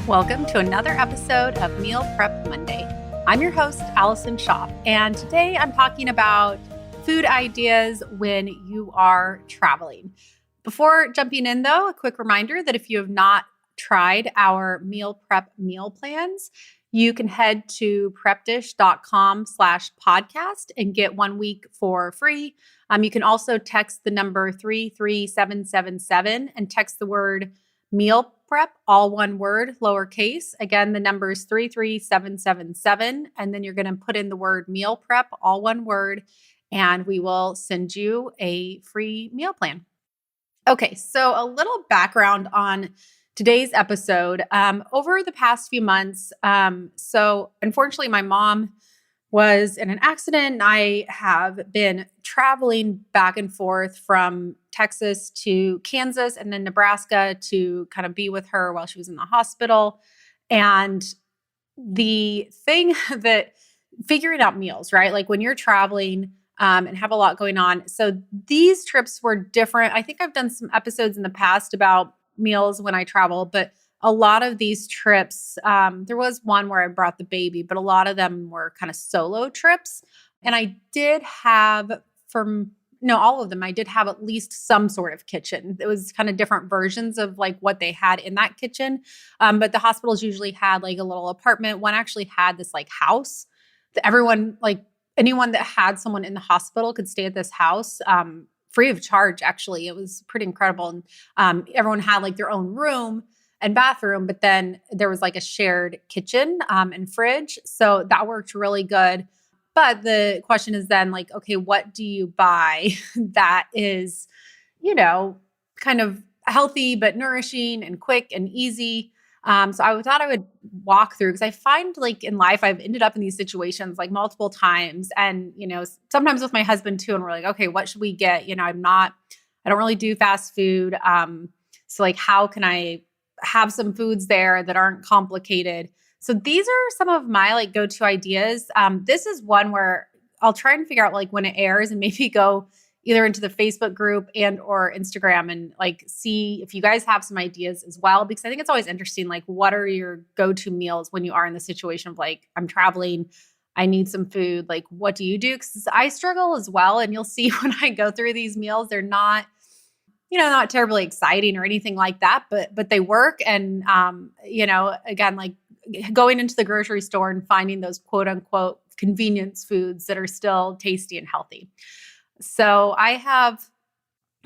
Welcome to another episode of Meal Prep Monday. I'm your host, Allison Schaafshares, and today I'm talking about food ideas when you are traveling. Before jumping in though, a quick reminder that if you have not tried our meal prep meal plans, you can head to prepdish.com/podcast and get 1 week for free. You can also text the number 33777 and text the word meal prep, all one word, lowercase. Again, the number is 33777. And then you're going to put in the word meal prep, all one word, and we will send you a free meal plan. Okay, so a little background on today's episode. Over the past few months, so unfortunately, my mom was in an accident. I have been traveling back and forth from Texas to Kansas and then Nebraska to kind of be with her while she was in the hospital. And the thing that figuring out meals, right? Like when you're traveling and have a lot going on. So these trips were different. I think I've done some episodes in the past about meals when I travel, but a lot of these trips, there was one where I brought the baby, but a lot of them were kind of solo trips. And I did have all of them, I did have at least some sort of kitchen. It was kind of different versions of like what they had in that kitchen. But the hospitals usually had like a little apartment. One actually had this like house that everyone, like anyone that had someone in the hospital could stay at this house, free of charge, actually. It was pretty incredible. And everyone had like their own room and bathroom, but then there was like a shared kitchen and fridge. So that worked really good. But the question is then like, okay, what do you buy that is, kind of healthy, but nourishing and quick and easy? So I thought I would walk through because I find like in life, I've ended up in these situations like multiple times and, sometimes with my husband too. And we're like, okay, what should we get? I don't really do fast food. So like, how can I have some foods there that aren't complicated? So these are some of my like go-to ideas. This is one where I'll try and figure out like when it airs and maybe go either into the Facebook group and or Instagram and like see if you guys have some ideas as well, because I think it's always interesting. Like what are your go-to meals when you are in the situation of like, I'm traveling, I need some food. Like, what do you do? Because I struggle as well. And you'll see when I go through these meals, they're not terribly exciting or anything like that, but they work. And, again, like going into the grocery store and finding those quote unquote convenience foods that are still tasty and healthy. So I have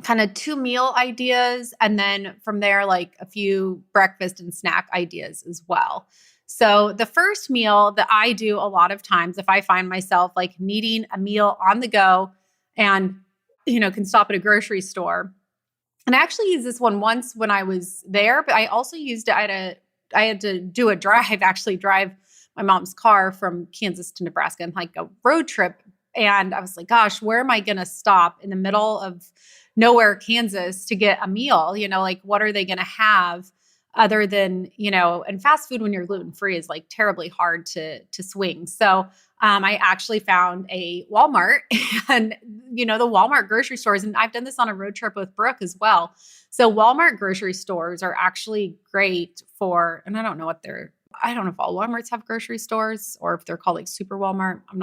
kind of 2 meal ideas. And then from there, like a few breakfast and snack ideas as well. So the first meal that I do a lot of times, if I find myself like needing a meal on the go and, can stop at a grocery store. And I actually used this one once when I was there, but I also used it. I had to do a drive, actually drive my mom's car from Kansas to Nebraska and like a road trip. And I was like, gosh, where am I going to stop in the middle of nowhere, Kansas to get a meal? Like what are they going to have other than, and fast food when you're gluten-free is like terribly hard to swing. So I actually found a Walmart and, the Walmart grocery stores, and I've done this on a road trip with Brooke as well. So Walmart grocery stores are actually great for, and I don't know if all Walmarts have grocery stores or if they're called like Super Walmart. I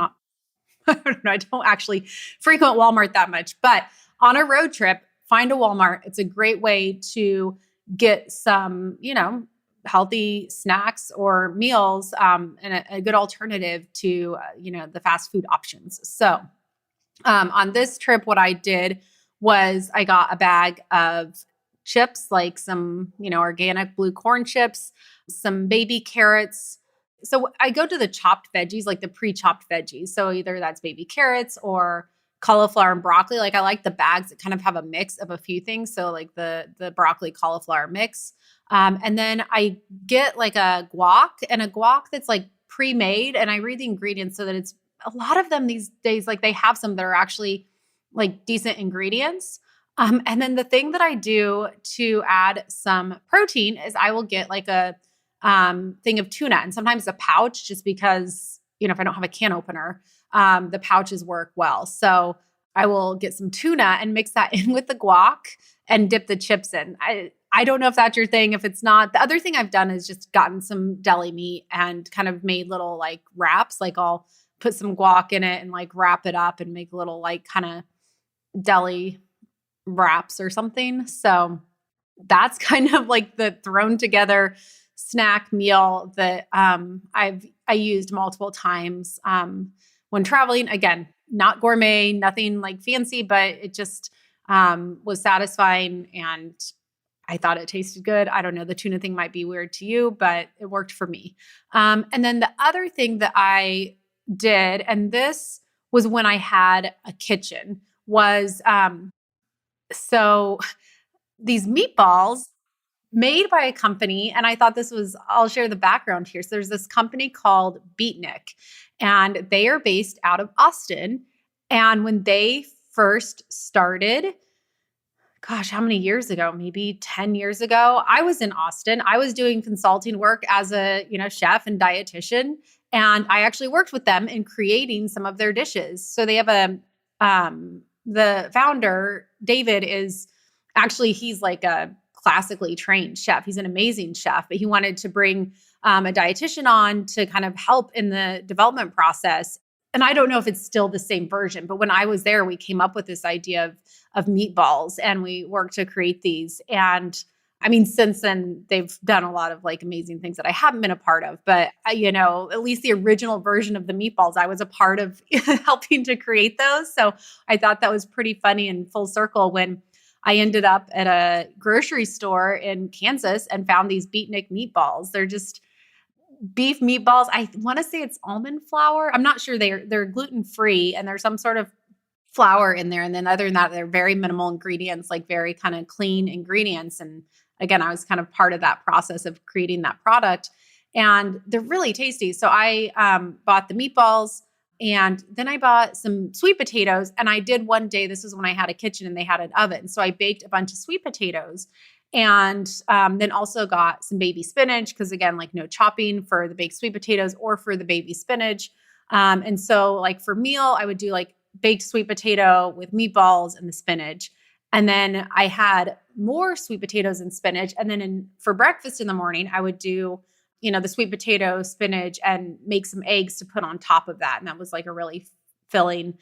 don't know. I don't actually frequent Walmart that much, but on a road trip, find a Walmart. It's a great way to get some, healthy snacks or meals and a good alternative to, the fast food options. So on this trip, what I did was I got a bag of chips, like some, organic blue corn chips, some baby carrots. So I go to the chopped veggies, like the pre-chopped veggies. So either that's baby carrots or cauliflower and broccoli. Like I like the bags that kind of have a mix of a few things. So like the broccoli cauliflower mix. And then I get like a guac that's like pre-made, and I read the ingredients so that it's a lot of them these days, like they have some that are actually like decent ingredients. And then the thing that I do to add some protein is I will get like a thing of tuna and sometimes a pouch just because, if I don't have a can opener, the pouches work well. So I will get some tuna and mix that in with the guac and dip the chips in. I don't know if that's your thing. If it's not, the other thing I've done is just gotten some deli meat and kind of made little like wraps. Like I'll put some guac in it and like wrap it up and make little like kind of deli wraps or something. So that's kind of like the thrown together snack meal that I used multiple times when traveling. Again, not gourmet, nothing like fancy, but it just was satisfying and I thought it tasted good. I don't know. The tuna thing might be weird to you, but it worked for me. And then the other thing that I did, and this was when I had a kitchen, was so these meatballs made by a company. And I thought this was, I'll share the background here. So there's this company called Beatnik, and they are based out of Austin. And when they first started, gosh, how many years ago? Maybe 10 years ago, I was in Austin. I was doing consulting work as a, chef and dietitian. And I actually worked with them in creating some of their dishes. So they have the founder, David, is actually, he's like a classically trained chef. He's an amazing chef, but he wanted to bring a dietitian on to kind of help in the development process. And I don't know if it's still the same version, but when I was there, we came up with this idea of meatballs and we worked to create these. And I mean, since then, they've done a lot of like amazing things that I haven't been a part of, but at least the original version of the meatballs, I was a part of helping to create those. So I thought that was pretty funny and full circle when I ended up at a grocery store in Kansas and found these Beatnik meatballs. They're just beef meatballs. I want to say it's almond flour. I'm not sure. They're gluten-free and there's some sort of flour in there. And then other than that, they're very minimal ingredients, like very kind of clean ingredients. And again, I was kind of part of that process of creating that product. And they're really tasty. So I bought the meatballs. And then I bought some sweet potatoes. And I did one day, this was when I had a kitchen and they had an oven. So I baked a bunch of sweet potatoes and then also got some baby spinach because again, like no chopping for the baked sweet potatoes or for the baby spinach. And so like for meal, I would do like baked sweet potato with meatballs and the spinach. And then I had more sweet potatoes and spinach. And then for breakfast in the morning, I would do the sweet potato, spinach, and make some eggs to put on top of that. And that was like a really filling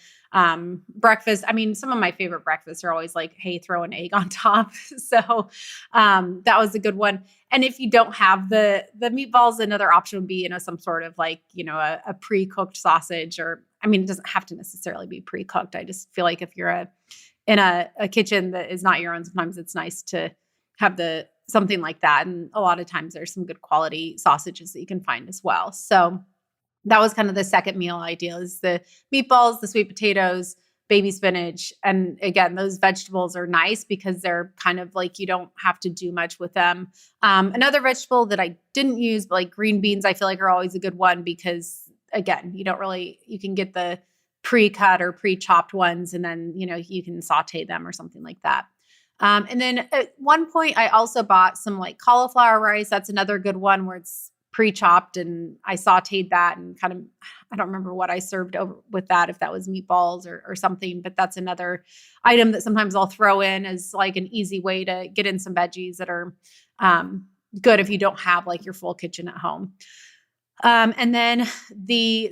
breakfast. I mean, some of my favorite breakfasts are always like, hey, throw an egg on top. So that was a good one. And if you don't have the meatballs, another option would be, some sort of like, a pre-cooked sausage or, I mean, it doesn't have to necessarily be pre-cooked. I just feel like if you're in a kitchen that is not your own, sometimes it's nice to have something like that. And a lot of times there's some good quality sausages that you can find as well. So that was kind of the second meal idea is the meatballs, the sweet potatoes, baby spinach. And again, those vegetables are nice because they're kind of like, you don't have to do much with them. Another vegetable that I didn't use, but like green beans, I feel like are always a good one because again, you can get the pre-cut or pre-chopped ones and then, you can saute them or something like that. And then at one point I also bought some like cauliflower rice. That's another good one where it's pre-chopped and I sauteed that and kind of, I don't remember what I served over with that, if that was meatballs or something, but that's another item that sometimes I'll throw in as like an easy way to get in some veggies that are good if you don't have like your full kitchen at home. And then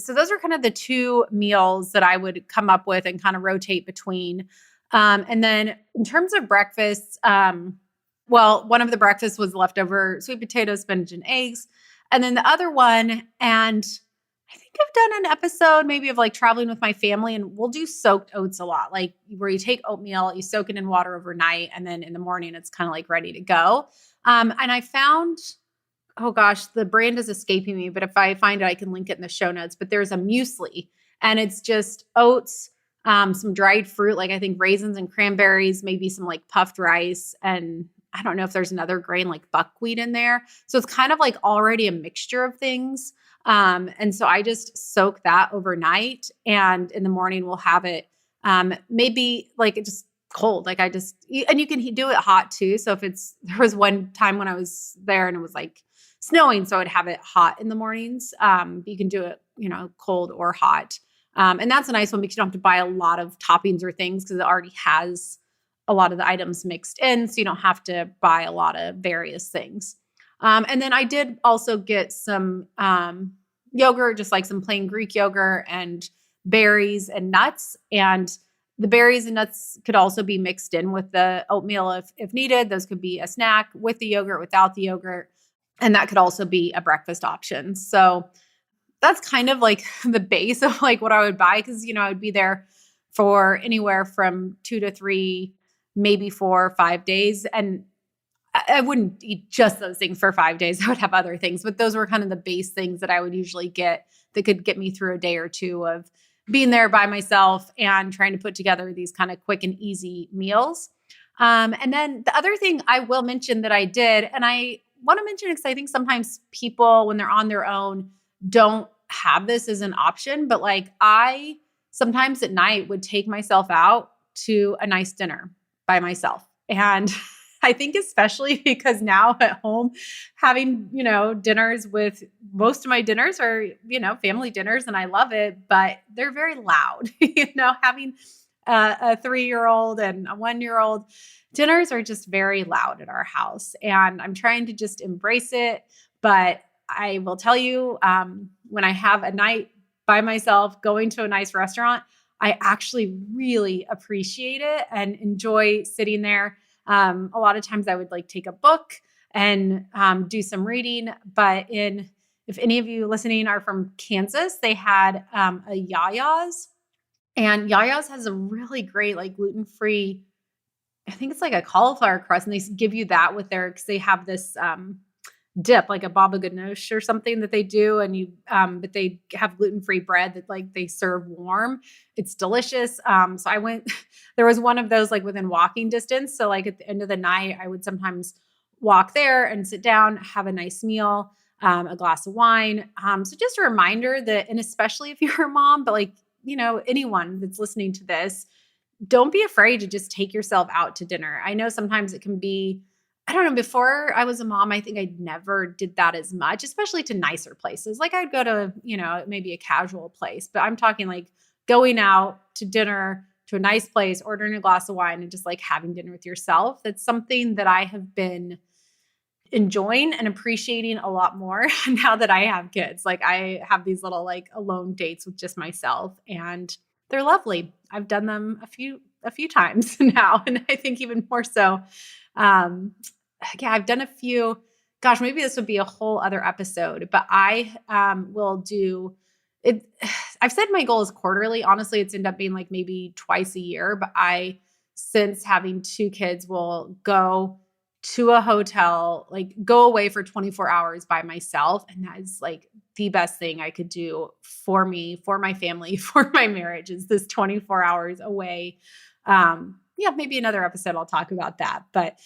so those are kind of the two meals that I would come up with and kind of rotate between. And then in terms of breakfasts, one of the breakfasts was leftover sweet potatoes, spinach, and eggs. And then the other one, and I think I've done an episode maybe of like traveling with my family and we'll do soaked oats a lot, like where you take oatmeal, you soak it in water overnight, and then in the morning it's kind of like ready to go. And I found, oh gosh, the brand is escaping me, but if I find it, I can link it in the show notes. But there's a muesli and it's just oats, some dried fruit, like I think raisins and cranberries, maybe some like puffed rice. And I don't know if there's another grain like buckwheat in there. So it's kind of like already a mixture of things. And so I just soak that overnight and in the morning we'll have it, maybe like it just cold. Like and you can do it hot too. So there was one time when I was there and it was like snowing, so I'd have it hot in the mornings. You can do it, cold or hot. And that's a nice one because you don't have to buy a lot of toppings or things because it already has a lot of the items mixed in, so you don't have to buy a lot of various things. And then I did also get some yogurt, just like some plain Greek yogurt and berries and nuts. And the berries and nuts could also be mixed in with the oatmeal if needed. Those could be a snack with the yogurt, without the yogurt. And that could also be a breakfast option. So that's kind of like the base of like what I would buy, because, I would be there for anywhere from 2 to 3, maybe 4 or 5 days. And I wouldn't eat just those things for 5 days. I would have other things, but those were kind of the base things that I would usually get that could get me through a day or two of being there by myself and trying to put together these kind of quick and easy meals. And then the other thing I will mention that I did, and I want to mention it because I think sometimes people, when they're on their own, don't have this as an option. But like, I sometimes at night would take myself out to a nice dinner by myself. And I think especially because now at home, having, dinners with, most of my dinners are, family dinners, and I love it, but they're very loud. Having a 3-year-old and a 1-year-old, dinners are just very loud at our house. And I'm trying to just embrace it. But I will tell you, when I have a night by myself going to a nice restaurant, I actually really appreciate it and enjoy sitting there. A lot of times I would like take a book and do some reading. But if any of you listening are from Kansas, they had a Yaya's, and Yaya's has a really great like gluten-free, I think it's like a cauliflower crust, and they give you that with because they have this dip, like a baba ganoush or something that they do, and but they have gluten-free bread that like they serve warm. It's delicious. So I went, there was one of those like within walking distance. So like at the end of the night, I would sometimes walk there and sit down, have a nice meal, a glass of wine. So just a reminder that, and especially if you're a mom, but like, anyone that's listening to this, don't be afraid to just take yourself out to dinner. I know sometimes it can be, I don't know, before I was a mom, I think I never did that as much, especially to nicer places. Like I'd go to, maybe a casual place, but I'm talking like going out to dinner to a nice place, ordering a glass of wine and just like having dinner with yourself. That's something that I have been enjoying and appreciating a lot more now that I have kids. Like I have these little like alone dates with just myself, and they're lovely. I've done them a few times now, and I think even more so. I've done a few. Gosh, maybe this would be a whole other episode, but I will do it. I've said my goal is quarterly. Honestly, it's ended up being like maybe twice a year, but since having 2 kids, will go to a hotel, like go away for 24 hours by myself. And that is like the best thing I could do for me, for my family, for my marriage, is this 24 hours away. Maybe another episode I'll talk about that, but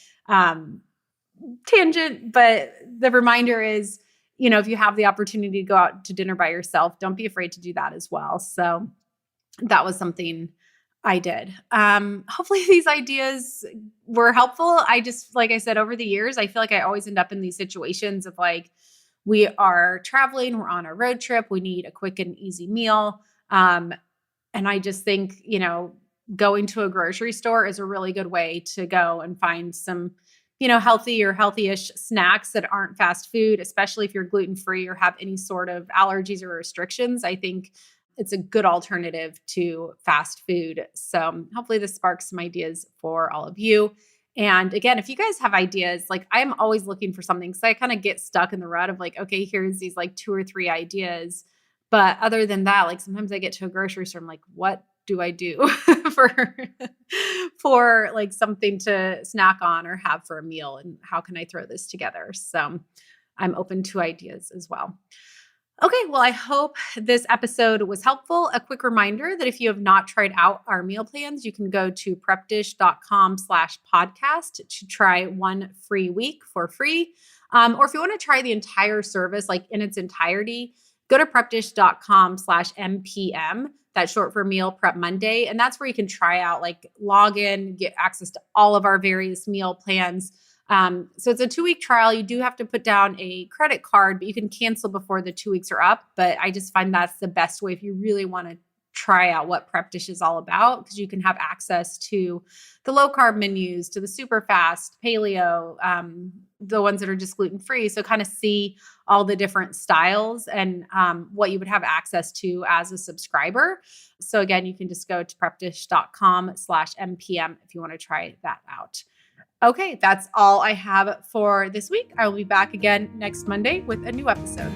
tangent. But the reminder is, if you have the opportunity to go out to dinner by yourself, don't be afraid to do that as well. So that was something I did. Hopefully these ideas were helpful. I just, like I said, over the years, I feel like I always end up in these situations of like, we are traveling, we're on a road trip, we need a quick and easy meal. And I just think, going to a grocery store is a really good way to go and find some, healthy or healthy-ish snacks that aren't fast food, especially if you're gluten-free or have any sort of allergies or restrictions. I think it's a good alternative to fast food. So hopefully this sparks some ideas for all of you. And again, if you guys have ideas, like I'm always looking for something, because I kind of get stuck in the rut of like, okay, here's these like 2 or 3 ideas. But other than that, like sometimes I get to a grocery store, I'm like, what do I do for like something to snack on or have for a meal? And how can I throw this together? So I'm open to ideas as well. Okay, well, I hope this episode was helpful. A quick reminder that if you have not tried out our meal plans, you can go to prepdish.com/podcast to try 1 free week for free. Or if you want to try the entire service, like in its entirety, go to prepdish.com/MPM. That's short for Meal Prep Monday. And that's where you can try out, like log in, get access to all of our various meal plans. So it's a 2-week trial. You do have to put down a credit card, but you can cancel before the 2 weeks are up. But I just find that's the best way if you really want to try out what Prep Dish is all about, because you can have access to the low carb menus, to the super fast, paleo, the ones that are just gluten free. So kind of see all the different styles and what you would have access to as a subscriber. So again, you can just go to prepdish.com/MPM if you want to try that out. Okay, that's all I have for this week. I will be back again next Monday with a new episode.